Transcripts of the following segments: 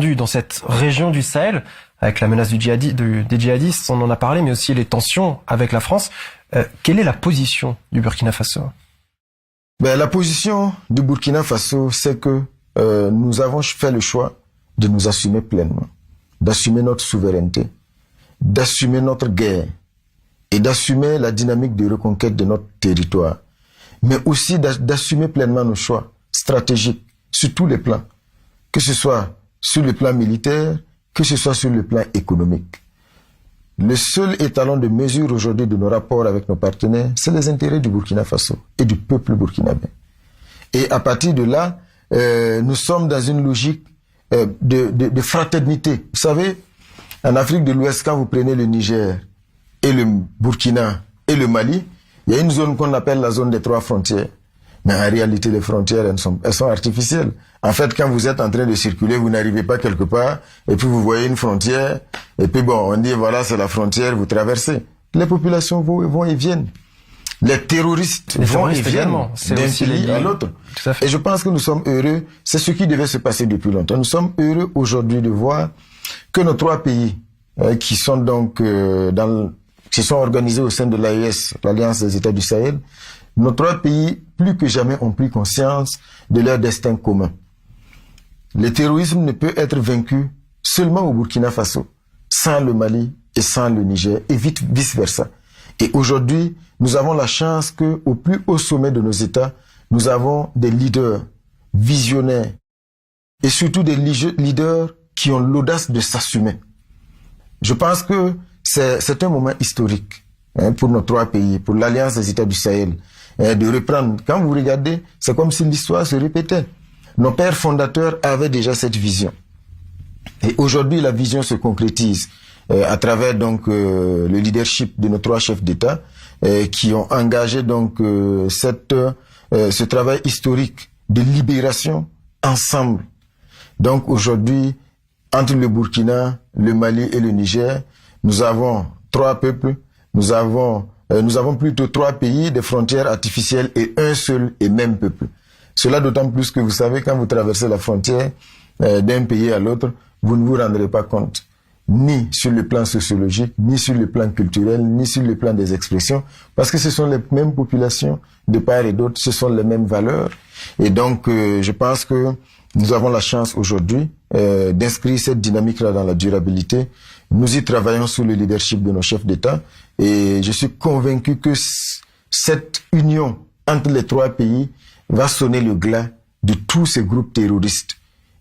Dans cette région du Sahel, avec la menace des djihadistes, on en a parlé, mais aussi les tensions avec la France. Quelle est la position du Burkina Faso? La position du Burkina Faso, c'est que nous avons fait le choix de nous assumer pleinement, d'assumer notre souveraineté, d'assumer notre guerre et d'assumer la dynamique de reconquête de notre territoire, mais aussi d'assumer pleinement nos choix stratégiques sur tous les plans, que ce soit sur le plan militaire, que ce soit sur le plan économique. Le seul étalon de mesure aujourd'hui de nos rapports avec nos partenaires, c'est les intérêts du Burkina Faso et du peuple burkinabé. Et à partir de là, nous sommes dans une logique de fraternité. Vous savez, en Afrique de l'Ouest, quand vous prenez le Niger et le Burkina et le Mali, il y a une zone qu'on appelle la zone des 3 frontières. Mais en réalité, les frontières, elles sont artificielles. En fait, quand vous êtes en train de circuler, vous n'arrivez pas quelque part, et puis vous voyez une frontière, et puis on dit, voilà, c'est la frontière, vous traversez. Les populations vont et viennent. Les terroristes vont et viennent d'un pays à l'autre. Et je pense que nous sommes heureux, c'est ce qui devait se passer depuis longtemps. Nous sommes heureux aujourd'hui de voir que nos 3 pays, qui sont donc qui sont organisés au sein de l'AES, l'Alliance des États du Sahel, nos 3 pays, plus que jamais, ont pris conscience de leur destin commun. Le terrorisme ne peut être vaincu seulement au Burkina Faso, sans le Mali et sans le Niger, et vice-versa. Et aujourd'hui, nous avons la chance qu'au plus haut sommet de nos États, nous avons des leaders visionnaires, et surtout des leaders qui ont l'audace de s'assumer. Je pense que c'est un moment historique pour nos 3 pays, pour l'Alliance des États du Sahel, de reprendre. Quand vous regardez, c'est comme si l'histoire se répétait. Nos pères fondateurs avaient déjà cette vision. Et aujourd'hui, la vision se concrétise à travers donc le leadership de nos 3 chefs d'État qui ont engagé donc ce travail historique de libération ensemble. Donc aujourd'hui, entre le Burkina, le Mali et le Niger, nous avons 3 peuples, nous avons plutôt 3 pays, des frontières artificielles et un seul et même peuple. Cela d'autant plus que vous savez, quand vous traversez la frontière d'un pays à l'autre, vous ne vous rendrez pas compte, ni sur le plan sociologique, ni sur le plan culturel, ni sur le plan des expressions, parce que ce sont les mêmes populations de part et d'autre, ce sont les mêmes valeurs. Et donc, je pense que nous avons la chance aujourd'hui d'inscrire cette dynamique-là dans la durabilité. Nous y travaillons sous le leadership de nos chefs d'État et je suis convaincu que cette union entre les 3 pays va sonner le glas de tous ces groupes terroristes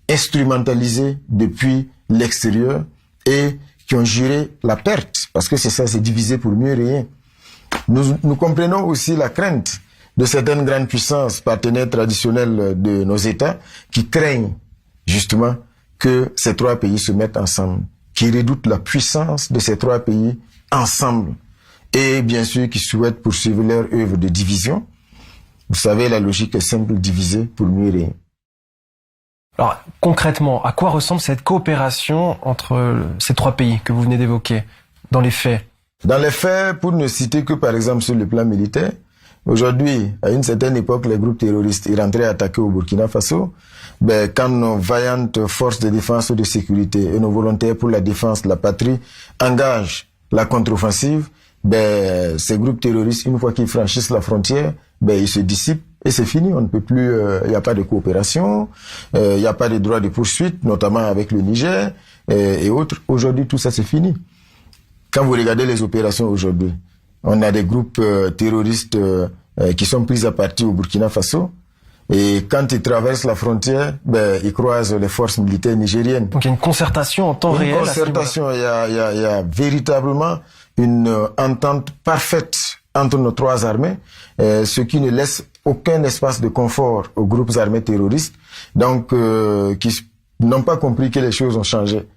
instrumentalisés depuis l'extérieur et qui ont juré la perte, parce que c'est ça, c'est diviser pour mieux régner. Nous comprenons aussi la crainte de certaines grandes puissances partenaires traditionnels de nos États qui craignent justement que ces 3 pays se mettent ensemble, qui redoutent la puissance de ces 3 pays ensemble et bien sûr qui souhaitent poursuivre leur œuvre de division. Vous savez, la logique est simple, diviser pour mieux régner. Alors concrètement, à quoi ressemble cette coopération entre ces 3 pays que vous venez d'évoquer dans les faits? Dans les faits, pour ne citer que par exemple sur le plan militaire, aujourd'hui, à une certaine époque, les groupes terroristes ils rentraient attaquer au Burkina Faso. Quand nos vaillantes forces de défense et de sécurité et nos volontaires pour la défense de la patrie engagent la contre-offensive, ces groupes terroristes, une fois qu'ils franchissent la frontière, ils se dissipent et c'est fini. On ne peut plus, il n'y a pas de coopération, il n'y a pas de droit de poursuite, notamment avec le Niger et autres. Aujourd'hui, tout ça c'est fini. Quand vous regardez les opérations aujourd'hui, on a des groupes terroristes qui sont pris à partie au Burkina Faso. Et quand ils traversent la frontière, ils croisent les forces militaires nigériennes. Donc il y a une concertation en temps réel. Une concertation, il y a véritablement une entente parfaite entre nos 3 armées, ce qui ne laisse aucun espace de confort aux groupes armés terroristes, donc qui n'ont pas compris que les choses ont changé.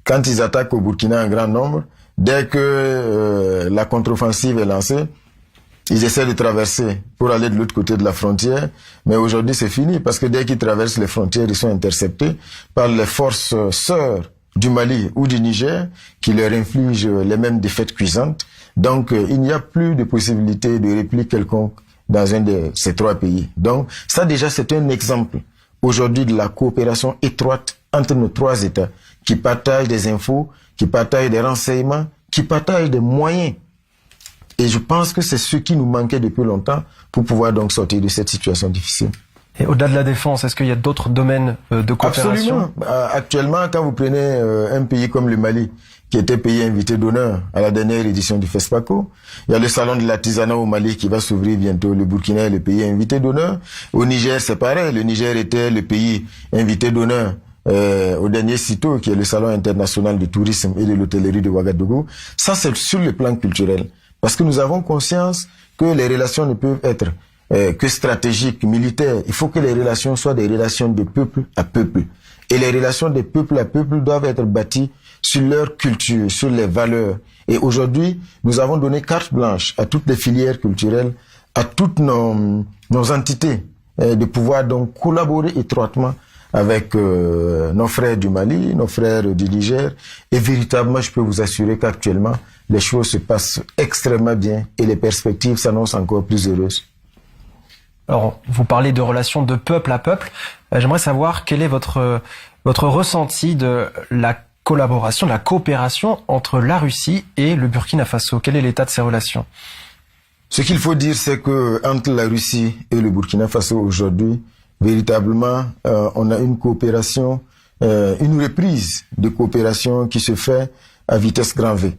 Quand ils attaquent au Burkina en grand nombre, dès que la contre-offensive est lancée, ils essaient de traverser pour aller de l'autre côté de la frontière, mais aujourd'hui c'est fini parce que dès qu'ils traversent les frontières, ils sont interceptés par les forces sœurs du Mali ou du Niger qui leur infligent les mêmes défaites cuisantes. Donc il n'y a plus de possibilité de réplique quelconque dans un de ces 3 pays. Donc ça déjà c'est un exemple aujourd'hui de la coopération étroite entre nos trois États, qui partagent des infos, qui partagent des renseignements, qui partagent des moyens. Et je pense que c'est ce qui nous manquait depuis longtemps pour pouvoir donc sortir de cette situation difficile. Et au-delà de la défense, est-ce qu'il y a d'autres domaines de coopération? Absolument. Actuellement, quand vous prenez un pays comme le Mali, qui était pays invité d'honneur à la dernière édition du FESPACO, il y a le salon de l'artisanat au Mali qui va s'ouvrir bientôt. Le Burkina est le pays invité d'honneur. Au Niger, c'est pareil. Le Niger était le pays invité d'honneur au dernier CITO, qui est le salon international du tourisme et de l'hôtellerie de Ouagadougou. Ça, c'est sur le plan culturel. Parce que nous avons conscience que les relations ne peuvent être que stratégiques, militaires. Il faut que les relations soient des relations de peuple à peuple. Et les relations de peuple à peuple doivent être bâties sur leur culture, sur les valeurs. Et aujourd'hui, nous avons donné carte blanche à toutes les filières culturelles, à toutes nos entités, de pouvoir donc collaborer étroitement avec nos frères du Mali, nos frères du Niger. Et véritablement, je peux vous assurer qu'actuellement, les choses se passent extrêmement bien et les perspectives s'annoncent encore plus heureuses. Alors, vous parlez de relations de peuple à peuple. J'aimerais savoir quel est votre ressenti de la collaboration, de la coopération entre la Russie et le Burkina Faso. Quel est l'état de ces relations? Ce qu'il faut dire, c'est que entre la Russie et le Burkina Faso aujourd'hui, véritablement, on a une coopération, une reprise de coopération qui se fait à vitesse grand V.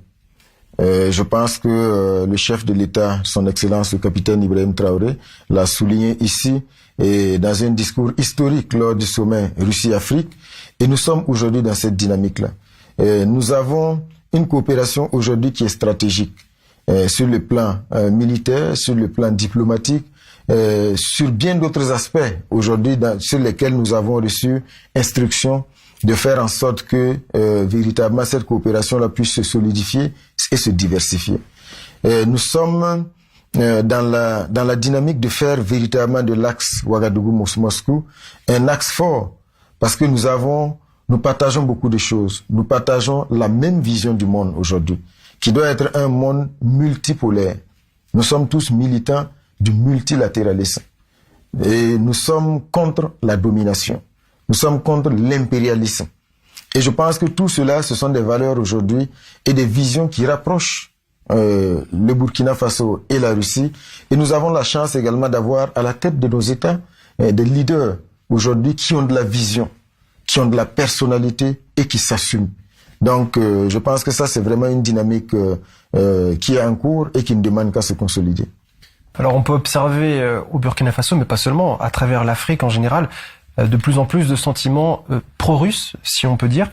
Je pense que le chef de l'État, son Excellence le capitaine Ibrahim Traoré, l'a souligné ici et dans un discours historique lors du sommet Russie-Afrique. Et nous sommes aujourd'hui dans cette dynamique-là. Nous avons une coopération aujourd'hui qui est stratégique sur le plan militaire, sur le plan diplomatique, sur bien d'autres aspects aujourd'hui sur lesquels nous avons reçu instruction de faire en sorte que véritablement cette coopération-là puisse se solidifier et se diversifier. Nous sommes dans la dynamique de faire véritablement de l'axe Ouagadougou-Moscou un axe fort, parce que nous partageons beaucoup de choses. Nous partageons la même vision du monde aujourd'hui, qui doit être un monde multipolaire. Nous sommes tous militants du multilatéralisme. Et nous sommes contre la domination. Nous sommes contre l'impérialisme. Et je pense que tout cela, ce sont des valeurs aujourd'hui et des visions qui rapprochent le Burkina Faso et la Russie. Et nous avons la chance également d'avoir à la tête de nos États des leaders aujourd'hui qui ont de la vision, qui ont de la personnalité et qui s'assument. Donc, je pense que ça, c'est vraiment une dynamique qui est en cours et qui ne demande qu'à se consolider. Alors, on peut observer au Burkina Faso, mais pas seulement, à travers l'Afrique en général, de plus en plus de sentiments pro-russes, si on peut dire,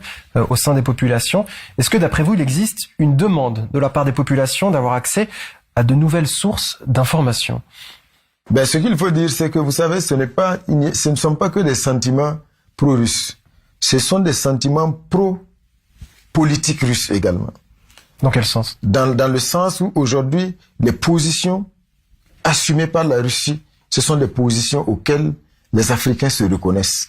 au sein des populations. Est-ce que, d'après vous, il existe une demande de la part des populations d'avoir accès à de nouvelles sources d'informations? Ce qu'il faut dire, c'est que, vous savez, ce ne sont pas que des sentiments pro-russes. Ce sont des sentiments pro-politique russe également. Dans quel sens? Dans le sens où, aujourd'hui, les positions assumées par la Russie, ce sont des positions auxquelles les Africains se reconnaissent.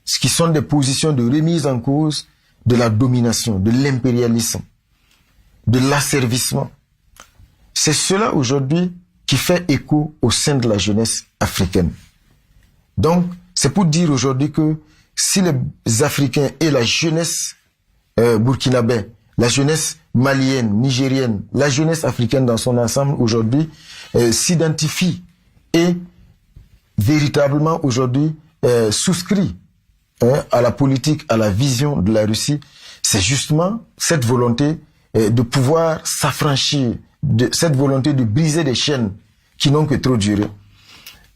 Ce qui sont des positions de remise en cause de la domination, de l'impérialisme, de l'asservissement. C'est cela aujourd'hui qui fait écho au sein de la jeunesse africaine. Donc, c'est pour dire aujourd'hui que si les Africains et la jeunesse burkinabé, la jeunesse malienne, nigérienne, la jeunesse africaine dans son ensemble aujourd'hui s'identifient et véritablement aujourd'hui souscrit à la politique, à la vision de la Russie, c'est justement cette volonté de pouvoir s'affranchir, cette volonté de briser des chaînes qui n'ont que trop duré.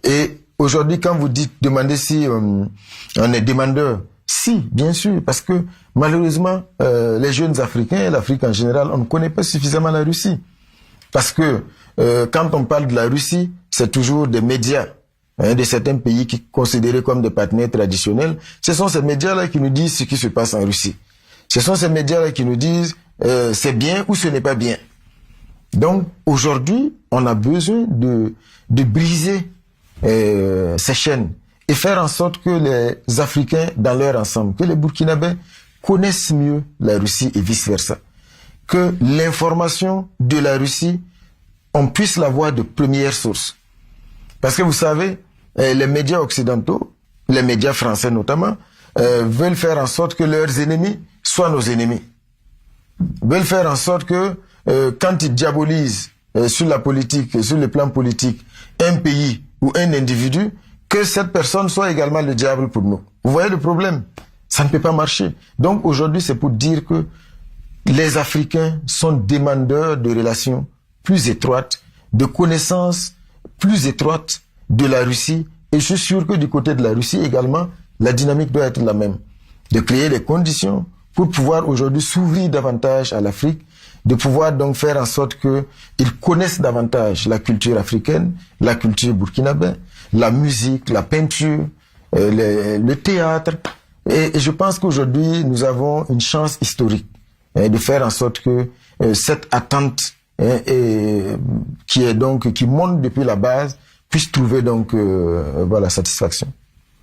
Et aujourd'hui, quand vous demandez si on est demandeur, si, bien sûr, parce que malheureusement, les jeunes Africains et l'Afrique en général, on ne connaît pas suffisamment la Russie. Parce que quand on parle de la Russie, c'est toujours des médias de certains pays qui sont considérés comme des partenaires traditionnels. Ce sont ces médias-là qui nous disent ce qui se passe en Russie. Ce sont ces médias-là qui nous disent c'est bien ou ce n'est pas bien. Donc aujourd'hui, on a besoin de briser ces chaînes et faire en sorte que les Africains dans leur ensemble, que les Burkinabés connaissent mieux la Russie et vice-versa. Que l'information de la Russie, on puisse l'avoir de première source. Parce que vous savez, les médias occidentaux, les médias français notamment, veulent faire en sorte que leurs ennemis soient nos ennemis. Veulent faire en sorte que quand ils diabolisent sur la politique, sur le plan politique, un pays ou un individu, que cette personne soit également le diable pour nous. Vous voyez le problème? Ça ne peut pas marcher. Donc aujourd'hui, c'est pour dire que les Africains sont demandeurs de relations plus étroites, de connaissances plus étroites de la Russie. Et je suis sûr que du côté de la Russie également, la dynamique doit être la même. De créer les conditions pour pouvoir aujourd'hui s'ouvrir davantage à l'Afrique, de pouvoir donc faire en sorte qu'ils connaissent davantage la culture africaine, la culture burkinabé, la musique, la peinture, le théâtre. Et je pense qu'aujourd'hui, nous avons une chance historique de faire en sorte que cette attente qui monte depuis la base puisse trouver donc voilà satisfaction.